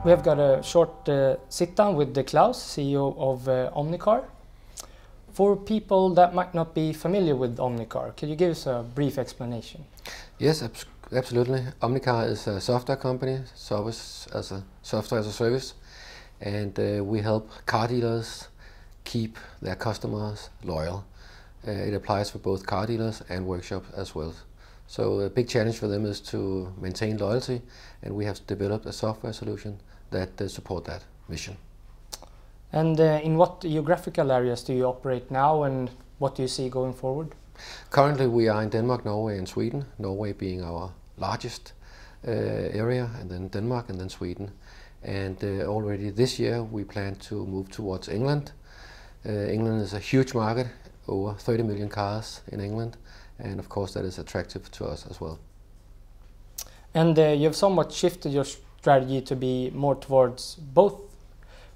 We have got a short sit-down with Claus, CEO of OmniCar. For people that might not be familiar with OmniCar, could you give us a brief explanation? Yes, absolutely. OmniCar is a software company, software as a service, and we help car dealers keep their customers loyal. It applies for both car dealers and workshops as well. So a big challenge for them is to maintain loyalty, and we have developed a software solution that support that mission. And in what geographical areas do you operate now, and what do you see going forward? Currently we are in Denmark, Norway and Sweden, Norway being our largest area, and then Denmark and then Sweden. And already this year we plan to move towards England. England is a huge market, over 30 million cars in England, and of course that is attractive to us as well. And you have somewhat shifted your strategy to be more towards both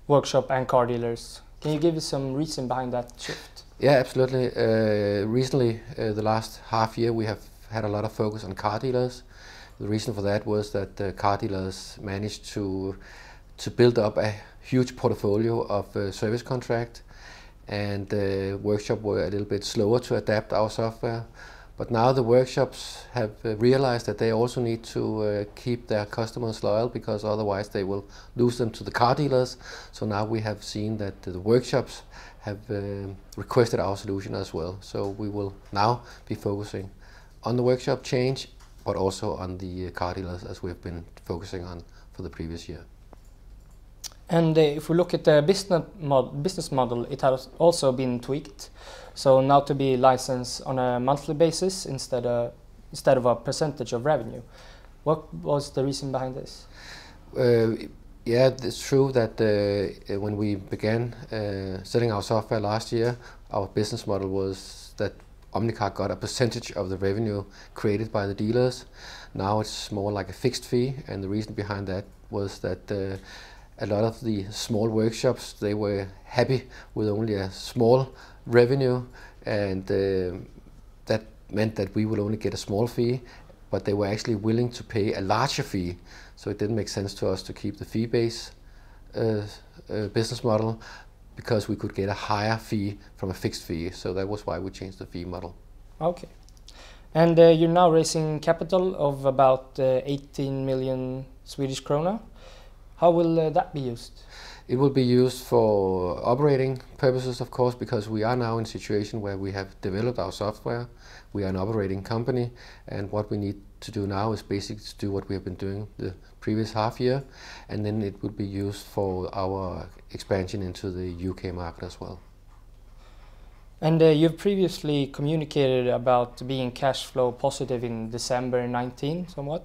workshop and car dealers. Can you give us some reason behind that shift? Yeah, absolutely. Recently, the last half year, we have had a lot of focus on car dealers. The reason for that was that car dealers managed to build up a huge portfolio of service contract, and the workshop were a little bit slower to adapt our software. But now the workshops have realized that they also need to keep their customers loyal, because otherwise they will lose them to the car dealers. So now we have seen that the workshops have requested our solution as well. So we will now be focusing on the workshop change, but also on the car dealers, as we've been focusing on for the previous year. And if we look at the business model, it has also been tweaked. So now to be licensed on a monthly basis instead of a percentage of revenue. What was the reason behind this? Yeah, it's true that when we began selling our software last year, our business model was that OmniCar got a percentage of the revenue created by the dealers. Now it's more like a fixed fee, and the reason behind that was that a lot of the small workshops, they were happy with only a small revenue, and that meant that we would only get a small fee, but they were actually willing to pay a larger fee. So it didn't make sense to us to keep the fee-based business model, because we could get a higher fee from a fixed fee. So that was why we changed the fee model. Okay. And you're now raising capital of about 18 million Swedish krona. How will that be used? It will be used for operating purposes, of course, because we are now in a situation where we have developed our software. We are an operating company, and what we need to do now is basically to do what we have been doing the previous half year, and then it will be used for our expansion into the UK market as well. And you've previously communicated about being cash flow positive in December 19 somewhat.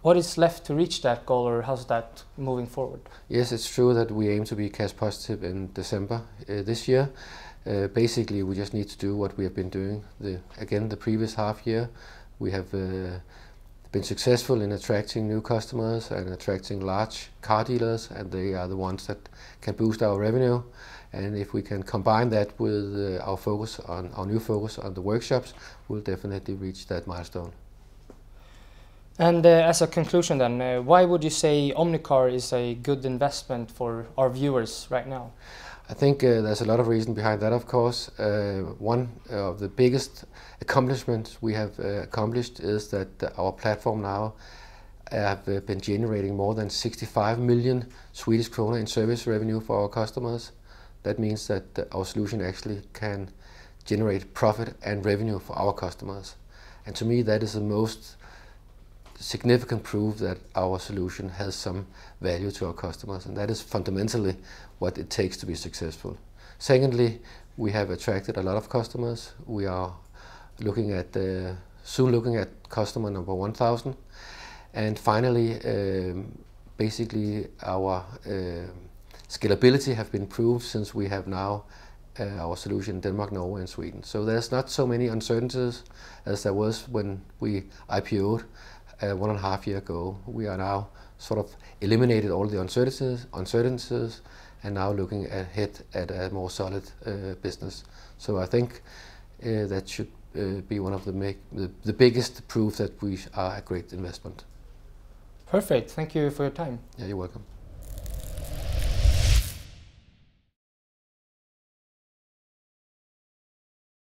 What is left to reach that goal, or how's that moving forward? Yes, it's true that we aim to be cash positive in December this year. Basically, we just need to do what we have been doing the previous half year. We have been successful in attracting new customers and attracting large car dealers, and they are the ones that can boost our revenue. And if we can combine that with our new focus on the workshops, we'll definitely reach that milestone. And as a conclusion then, why would you say OmniCar is a good investment for our viewers right now? I think there's a lot of reason behind that, of course. One of the biggest accomplishments we have accomplished is that our platform now have been generating more than 65 million Swedish krona in service revenue for our customers. That means that our solution actually can generate profit and revenue for our customers. And to me, that is the most significant proof that our solution has some value to our customers, and that is fundamentally what it takes to be successful. Secondly, we have attracted a lot of customers. We are soon looking at customer number 1,000. And finally, basically our scalability have been proved, since we have now our solution in Denmark, Norway and Sweden. So there's not so many uncertainties as there was when we IPO'd 1.5 years ago. We are now sort of eliminated all the uncertainties and now looking ahead at a more solid business. So I think that should be one of the biggest proof that we are a great investment. Perfect. Thank you for your time. Yeah, you're welcome.